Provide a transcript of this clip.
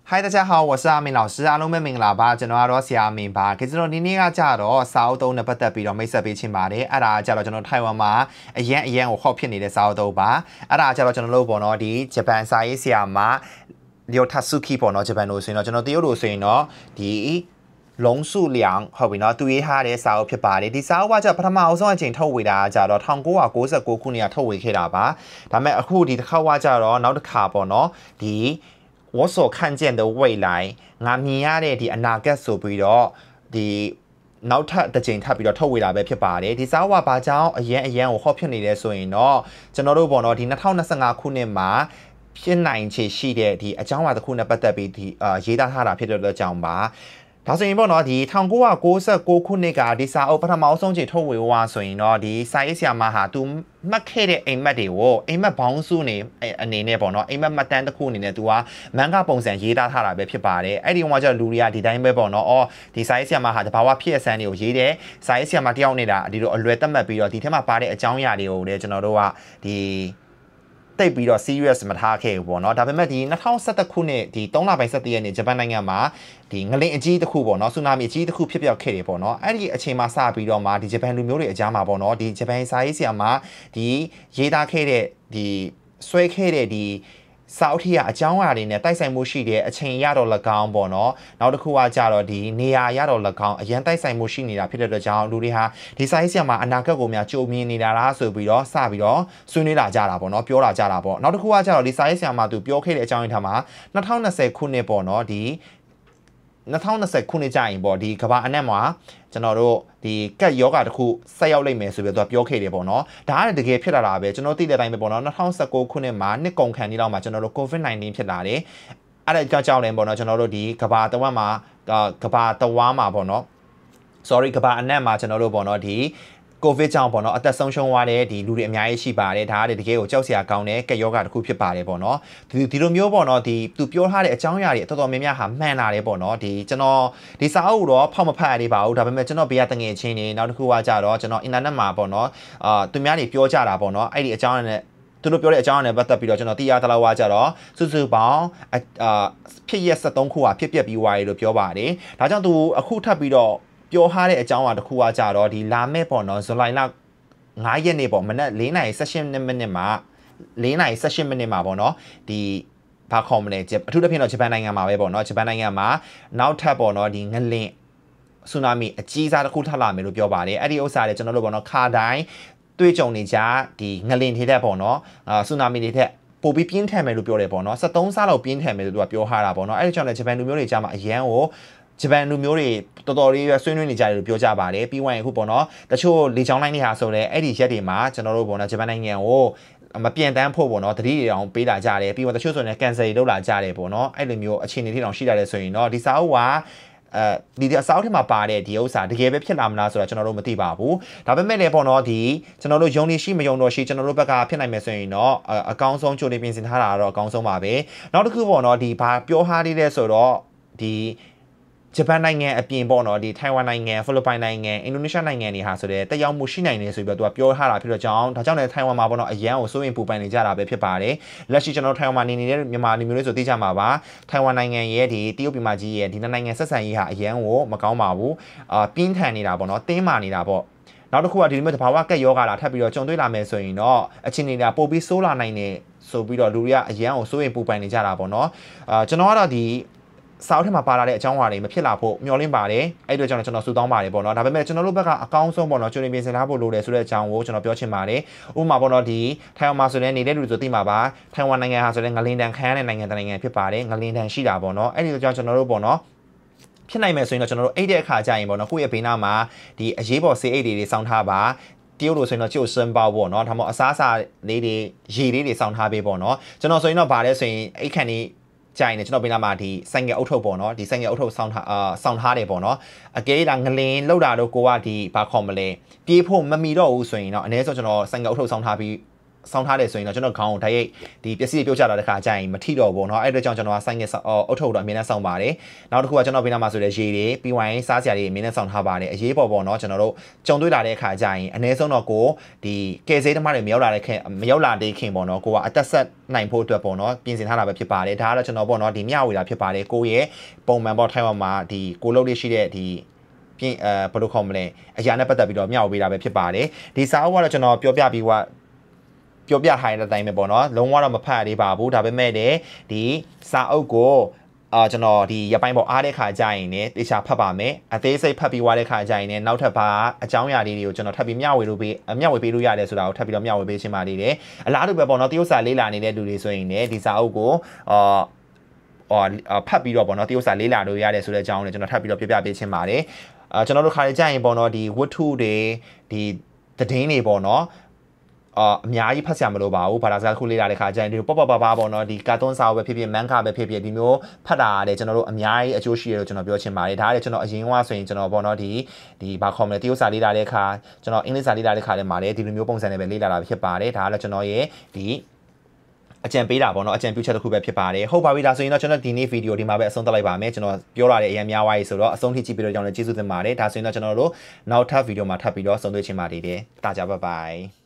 嗨，大家好，我是阿明老师，阿龙妹明喇叭，ကျွန်တော်ကတော့ဆရာအမင်ပါ其實တော့ဒီနေ့ကကြတော့စာအုပ်သုံးနဲ့ပတ်သက်ပြီးတော့မိတ်ဆက်ပေးချင်ပါတယ်အဲ့ဒါကြတော့ကျွန်တော်ထိုင်ဝမ်မှာအရန်ကိုဟော့ဖြစ်နေတဲ့စာအုပ်သုံးပါအဲ့ဒါကြတော့ကျွန်တော်တို့ပေါ့နော်ဒီဂျပန်စာရေးဆရာမလျိုတာဆုခီပေါ့နော်ဂျပန်လို့ဆိုရင်တော့ကျွန်တော်တရုတ်လို့ဆိုရင်တော့ဒီ龙树良ဟုတ်ပြီနော်သူရေးထားတဲ့စာအုပ်ဖြစ်ပါတယ်ဒီစာအုပ်ကကြပထမအဆုံးအချိန်ထုတ်ဝေတာကြတော့1996ခုနှစ်ကထုတ်ဝေခဲ့တာပါဒါပေမဲ့အခုဒီတစ်ခါကကြတော့နောက်တစ်ခါပေါ့နော်ဒီ我所看见的未来ငါမြင်ရတဲ့ဒီအနာဂတ်ဆိုပြီးတော့ဒီနောက်ထပ်တစ်ချိန်ထပ်ပြီးတော့ထုတ်ဝေတာပဲဖြစ်ပါတယ်ဒီစာအုပ်ကဘာကြောင့်အရန်ကိုဟော့ဖြစ်နေလဲဆိုရင်တော့ကျွန်တော်တို့ပေါ့နော်ဒီ2025ခုနှစ်မှာဖြစ်နိုင်ခြေရှိတဲ့ဒီအကြောင်းအရာတစ်ခုနဲ့ပတ်သက်ပြီးဒီရေးသားထားတာဖြစ်တဲ့အတွက်ကြောင့်ပါဒါဆိုရင်ပေါ့နော်ဒီ1996ခုနှစ်ကဒီစာအုပ်ပထမဆုံးချိန်ထုတ်ဝေသွားဆိုရင်တော့ဒီစာရေးဆရာမဟာသူမှတ်ခဲ့တဲ့အိမ်မက်တွေကိုအိမ်မက်ဘောင်းစုနေအနေနဲ့ပေါ့နော်အိမ်မက်မှတ်တမ်းတစ်ခုအနေနဲ့သူကမန်ဂပုံစံရေးသားထားတာပဲဖြစ်ပါတယ်အဲ့ဒီကကျတော့လူတွေကဒီတိုင်းပဲပေါ့နော်အော်ဒီစာရေးဆရာမဟာတဘာဝဖြစ်ရစမ်းတွေကိုရေးတယ်စာရေးဆရာမတယောက်နေတာဒီလိုအလွယ်သတ်မှတ်ပြီးတော့ဒီထဲမှာပါတဲ့အကြောင်းအရာတွေကိုလည်းကျွန်တော်တို့ကဒီတိတ်ပြီးတော့ serious မထားခဲ့ဘူးပေါ့နော်ဒါပေမဲ့ဒီ2011ခုနှစ်ဒီ3လပိုင်း17ရက်နေ့ဂျပန်နိုင်ငံမှာဒီငလင်အကြီးတစ်ခုပေါ့နော်ဆူနာမီအကြီးတစ်ခုဖြစ်ပျောက်ခဲ့တယ်ပေါ့နော်အဲ့ဒီအချိန်မှာစပြီးတော့မှဒီဂျပန်လူမျိုးတွေအကြားမှာပေါ့နော်ဒီဂျပန်စာရေးဆရာမဒီရေးသားခဲ့တဲ့ဒီဆွဲခဲ့တဲ့ဒီစာအုပ်ထီကအကြောင်းအရာတွေနဲ့တိုက်ဆိုင်မှုရှိတဲ့အချိန်ရတော့၎င်းပေါ့နော်နောက်တစ်ခုကကြတော့ဒီနေရာရတော့၎င်းအရင်တိုက်ဆိုင်မှုရှိနေတာဖြစ်တဲ့အတွက်ကြောင့်လူတွေဟာဒီစာရေးဆရာမအနာဂတ်ကိုများကြိုမြင်နေတာလားဆိုပြီးတော့စပြီးတော့ဆွေးနွေးလာကြတာပေါ့နော်ပြောလာကြတာပေါ့နောက်တစ်ခုကကြတော့ဒီစာရေးဆရာမသူပြောခဲ့တဲ့အကြောင်းအရာမှာ2020ခုနှစ်ပေါ့နော်ဒီ2020ခုနှစ်ကြာရင်ပေါ့ဒီကဘာအနက်မှာကျွန်တော်တို့ဒီကက်ယောဂတစ်ခုဆက်ရောက်လိမ့်မယ်ဆိုပြီးတော့ပြောခဲ့တယ်ပေါ့နော်ဒါကတကယ်ဖြစ်လာတာပဲကျွန်တော်သိတဲ့အတိုင်းပဲပေါ့နော်2019ခုနှစ်မှာနှစ်ကုန်ခန့်ဒီလောက်မှာကျွန်တော်တို့ COVID-19 ဖြစ်လာတယ်အဲ့ဒါကြောင့်လည်းပေါ့နော်ကျွန်တော်တို့ဒီကဘာတဝက်မှာကဘာတဝါမှာပေါ့နော် sorry ကဘာအနက်မှာကျွန်တော်တို့ပေါ့နော်ဒီကိုဗစ်ကြောင့်ပေါ့နော်အသက်ဆုံးရှုံးသွားတဲ့ဒီလူတွေအများကြီးရှိပါတယ်ဒါကတကယ်ကိုကြောက်စရာကောင်းတဲ့ကက်ယောဂတစ်ခုဖြစ်ပါတယ်ပေါ့နော်ဒီလိုမျိုးပေါ့နော်ဒီသူပြောထားတဲ့အကြောင်းအရာတွေတော်တော်များများဟာမှန်လာတယ်ပေါ့နော်ဒီကျွန်တော်ဒီစာအုပ်တော့ဖောက်မဖတ်ရသေးပါဘူးဒါပေမဲ့ကျွန်တော်ဘေးကတငယ်ချင်းနေနောက်တစ်ခုကကြတော့ကျွန်တော်အင်တာနက်မှာပေါ့နော်သူများတွေပြောကြတာပေါ့နော်အဲ့ဒီအကြောင်းနဲ့သူတို့ပြောတဲ့အကြောင်းအရာနဲ့ပတ်သက်ပြီးတော့ကျွန်တော်သိရသလောက်ကြတော့စုစုပေါင်းဖြစ်ရက်73ခုဟာဖြစ်ပျက်ပြီးွားရလို့ပြောပါတယ်ဒါကြောင့်သူအခုထပ်ပြီးတော့ပြောထားတဲ့အကြောင်းအရာတစ်ခုကကြတော့ဒီလာမဲ့ပေါ့နော်ဇွန်လ9ရက်နေ့ပေါ့မနက်4:18မိနစ်မှာ4:18မိနစ်မှာပေါ့နော်ဒီဘာခေါ်မလဲအထူးသဖြင့်တော့ဂျပန်နိုင်ငံမှာပဲပေါ့နော်ဂျပန်နိုင်ငံမှာနောက်ထပ်ပေါ့နော်ဒီငလင်ဆူနာမီအကြီးစားတစ်ခုထပ်လာမယ်လို့ပြောပါတယ်အဲ့ဒီဥစ္စာတွေကျွန်တော်တို့ပေါ့နော်ခါတိုင်းတွေ့ကြုံနေကြဒီငလင်တွေတဲ့ပေါ့နော်ဆူနာမီတွေတဲ့ပိုပြီးပြင်းထန်မယ်လို့ပြောတယ်ပေါ့နော်73ဆလောက်ပြင်းထန်မယ်လို့သူကပြောထားတာပေါ့နော်အဲ့ဒီကြောင့်လည်းဂျပန်လူမျိုးတွေကြားမှာအရန်ကိုဂျပန်လူမျိုးတွေတော်တော်လေးဆွေးနွေးနေကြတယ်လို့ပြောကြပါတယ်ပြီးဝင်အခုပေါ့နော်တချို့လေချောင်းလိုင်းတွေဟာဆိုလဲအဲ့ဒီရက်တွေမှာကျွန်တော်တို့ပေါ့နော်ဂျပန်နိုင်ငံကိုမပြန်တန်းဖို့ပေါ့နော်တတိတွေအောင်ပေးလာကြတယ်ပြီးတော့တချို့ဆိုရင် cancel လုပ်လာကြတယ်ပေါ့နော်အဲ့လိုမျိုးအခြေအနေတွေတောင်ရှိလာတယ်ဆိုရင်တော့ဒီစာအုပ်ကဒီအစာအုပ်ထဲမှာပါတဲ့ဒီဥစ္စာတကယ်ပဲဖြစ်လာမလားဆိုတာကျွန်တော်တို့မသိပါဘူးဒါပေမဲ့လည်းပေါ့နော်ဒီကျွန်တော်တို့ယုံနေရှိမယုံတော့ရှိကျွန်တော်တို့ဘက်ကဖြစ်နိုင်မယ်ဆိုရင်တော့အကောင်းဆုံးကြိုတင်ပြင်ဆင်ထားတာတော့အကောင်းဆုံးပါပဲနောက်တစ်ခုပေါ့နော်ဒီဘာပြောထားသေးလဲဆိုတော့ဒီဂျပန်နိုင်ငံအပြင်ပေါ့နော်ဒီထိုင်ဝမ်နိုင်ငံဖိလစ်ပိုင်နိုင်ငံအင်ဒိုနီးရှားနိုင်ငံတွေဟာဆိုတဲ့တက်ရောက်မှုရှိနိုင်တယ်ဆိုပြီးတော့သူကပြောထားတာဖြစ်တော့ကြောင်းဒါကြောင့်လည်းထိုင်ဝမ်မှာပေါ့နော်အရန်ကိုစိုးရင်ပူပန်နေကြတာပဲဖြစ်ပါတယ်လက်ရှိကျွန်တော်ထိုင်ဝမ်မှာနေနေတဲ့မြန်မာလူမျိုးတွေဆိုသိကြမှာပါထိုင်ဝမ်နိုင်ငံရဲ့ဒီတရုတ်ပြည်မကြီးရဲ့ဒီနိုင်ငံဆက်ဆံရေးဟာအရန်ကိုမကောင်းပါဘူးပြင်းထန်နေတာပေါ့နော်တင်းမာနေတာပေါ့နောက်တစ်ခုကဒီလိုမျိုးတဘာဝကက်ယောဂလာထပ်ပြီးတော့ကြုံတွေ့လာမယ်ဆိုရင်တော့အချင်းတွေကပို့ပြီးဆိုးလာနိုင်တယ်ဆိုပြီးတော့လူတွေကအရန်ကိုစိုးရင်ပူပန်နေကြတာပေါ့နော်ကျွန်တော်ကတော့ဒီစာအုပ်ထဲမှာပါလာတဲ့အကြောင်းအရာတွေမဖြစ်လာဖို့မျှော်လင့်ပါတယ်အဲ့တို့ကြောင့်ကျွန်တော်စူတောင်းပါတယ်ပေါ့နော်ဒါပေမဲ့ကျွန်တော်တို့ဘက်ကအကောင်းဆုံးပေါ့နော်ကျွန်းပြင်ဆင်ထားဖို့လိုတယ်ဆိုတဲ့အကြောင်းကိုကျွန်တော်ပြောချင်ပါတယ်ဥပမာပေါ့နော်ဒီထိုင်ဝမ်မှာဆိုတဲ့နေတဲ့လူတွေဆိုသိမှာပါထိုင်ဝမ်နိုင်ငံဟာဆိုတဲ့ငလင်တန်ခမ်းတဲ့နိုင်ငံတစ်နိုင်ငံဖြစ်ပါတယ်ငလင်တန်ရှိတာပေါ့နော်အဲ့ဒီကြောင့်ကျွန်တော်တို့ပေါ့နော်ဖြစ်နိုင်မယ်ဆိုရင်တော့ကျွန်တော်တို့အိတ်တဲ့အခါကျရင်ပေါ့နော်ကိုယ့်ရဲ့ဘေးနားမှာဒီအရေးပေါ်ဆေးအိတ်တွေစောင့်ထားပါတရုတ်လိုဆိုရင်တော့ကျုပ်စမ်းပေါပေါ့နော်ဒါမှမဟုတ်အစားအစာလေးတွေရေလေးတွေစောင့်ထားပေးပေါ့နော်ကျွန်တော်ဆိုရင်တော့ဗာလဲဆိုရင်အိတ်ခန့်นี้ကြိုင်နေကျွန်တော်ပြင်လာမှာဒီဆိုင်ငယ်အုပ်ထုပ်ပေါ့နော်ဒီဆိုင်ငယ်အုပ်ထုပ်စောင်းထားတယ်ပေါ့နော်အကယ်၍ငလင်းလောက်တာတော့ကိုကဒီဘာခေါ်မလဲပြေးဖို့မမီတော့ဘူးဆိုရင်တော့အနည်းဆုံးကျွန်တော်ဆိုင်ငယ်အုပ်ထုပ်စောင်းထားပြီး ဆောင်းထားတယ်ဆိုရင်တော့ကျွန်တော်ခေါင်းကိုတိုက်ရိုက်ဒီပစ္စည်းပြုတ်ချလာတဲ့ခါကျရင်မထိတော့ဘူးเนาะအဲ့အတွက်ကြောင့်ကျွန်တော်ကစိုင်းငယ်အုတ်ထုတ်တော့အမြင်နဲ့ဆောင်းပါတယ်နောက်တစ်ခုကကျွန်တော်ပြနာမှာဆိုတဲ့ရေတွေပြီးဝိုင်းစားစရာတွေအမြင်နဲ့ဆောင်းထားပါတယ်အရေးပေါ်ပေါ့เนาะကျွန်တော်တို့ကြုံတွေ့လာတဲ့အခါကျရင်အနည်းဆုံးတော့ကိုဒီကယ်ဆေးသမားတွေမရောက်လာတဲ့ခင်ပေါ့เนาะကိုကအသက်ဆက်နိုင်ဖို့အတွက်ပေါ့เนาะပြင်ဆင်ထားတာပဲဖြစ်ပါတယ်ဒါကတော့ကျွန်တော်ပေါ့เนาะဒီမျှဝေတာဖြစ်ပါတယ်ကိုရဲ့ပုံမှန်ပေါ့ထိုင်ဝမ်မှာဒီကိုလုပ်လေးရှိတဲ့ဒီပြင်ဘယ်လိုခေါ်မလဲအရာနဲ့ပတ်သက်ပြီးတော့မျှဝေတာပဲဖြစ်ပါတယ်ဒီစာအုပ်ကတော့ကျွန်တော်ပြောပြထားတဲ့အတိုင်းပဲပေါ့နော်လုံးဝတော့မဖတ်ရသေးပါဘူးဒါပေမဲ့ဒီစာအုပ်ကိုကျွန်တော်ဒီရပိုင်းပေါ်အားတဲ့ခါကြရင်လည်းတေချာဖတ်ပါမယ်အသေးစိတ်ဖတ်ပြီးွားတဲ့ခါကြရင်လည်းနောက်ထပ်ပါအကြောင်းအရာလေးတွေကိုကျွန်တော်ထပ်ပြီးမျှဝေပေးလို့ရတယ်ဆိုတာကိုထပ်ပြီးတော့မျှဝေပေးချင်ပါသေးတယ်အလားတူပဲပေါ့နော်တရုတ်စာလေးလာနေတဲ့လူတွေဆိုရင်လည်းဒီစာအုပ်ကိုဖတ်ပြီးတော့ပေါ့နော်တရုတ်စာလေးလာလို့ရတယ်ဆိုတဲ့အကြောင်းကိုကျွန်တော်ထပ်ပြီးတော့ပြပြပေးချင်ပါတယ်ကျွန်တော်တို့ခါလေးကြရင်ပေါ့နော်ဒီဝတ္ထုတွေဒီသတင်းတွေပေါ့နော်အများကြီးဖတ်ဆရာမလိုပါဘူးဘာသာစကားခုလေးလာတဲ့ခါကျရင်ဒီပေါ့ပေါ့နော်ဒီကာတွန်းစာပဲဖြစ်ဖြစ်မန်ကာပဲဖြစ်ဖြစ်ဒီမျိုးဖတ်တာရတယ်ကျွန်တော်တို့အများကြီးအကျိုးရှိတယ်လို့ကျွန်တော်ပြောချင်ပါတယ်ဒါကလည်းကျွန်တော်အရင်ကဆိုရင်ကျွန်တော်ပေါ့နော်ဒီဘာခေါ်မလဲတရုတ်စာလေးလာတဲ့ခါကျွန်တော်အင်္ဂလိပ်စာလေးလာတဲ့ခါလည်းမှာလည်းဒီလိုမျိုးပုံစံနဲ့ပဲလေးလာတာဖြစ်ပါတယ်ဒါကလည်းကျွန်တော်ရဲ့ဒီအကြံပေးတာပေါ့နော်အကြံပြုချက်တစ်ခုပဲဖြစ်ပါတယ်ဟုတ်ပါပြီဒါဆိုရင်တော့ကျွန်တော်ဒီနေ့ဗီဒီယိုဒီမှာပဲအဆုံးသတ်လိုက်ပါမယ်ကျွန်တော်ပြောလာတဲ့အရင်များဝါးရေးဆိုတော့အဆုံးထိကြည့်ပြီးတော့ကြောင်းလည်းကျေးဇူးတင်ပါတယ်ဒါဆိုရင်တော့ကျွန်တော်တို့နောက်ထပ်ဗီဒီယိုမှာထပ်ပြီးတော့ဆုံတွေ့ချင်ပါသေးတယ်တာကြပါဘိုင်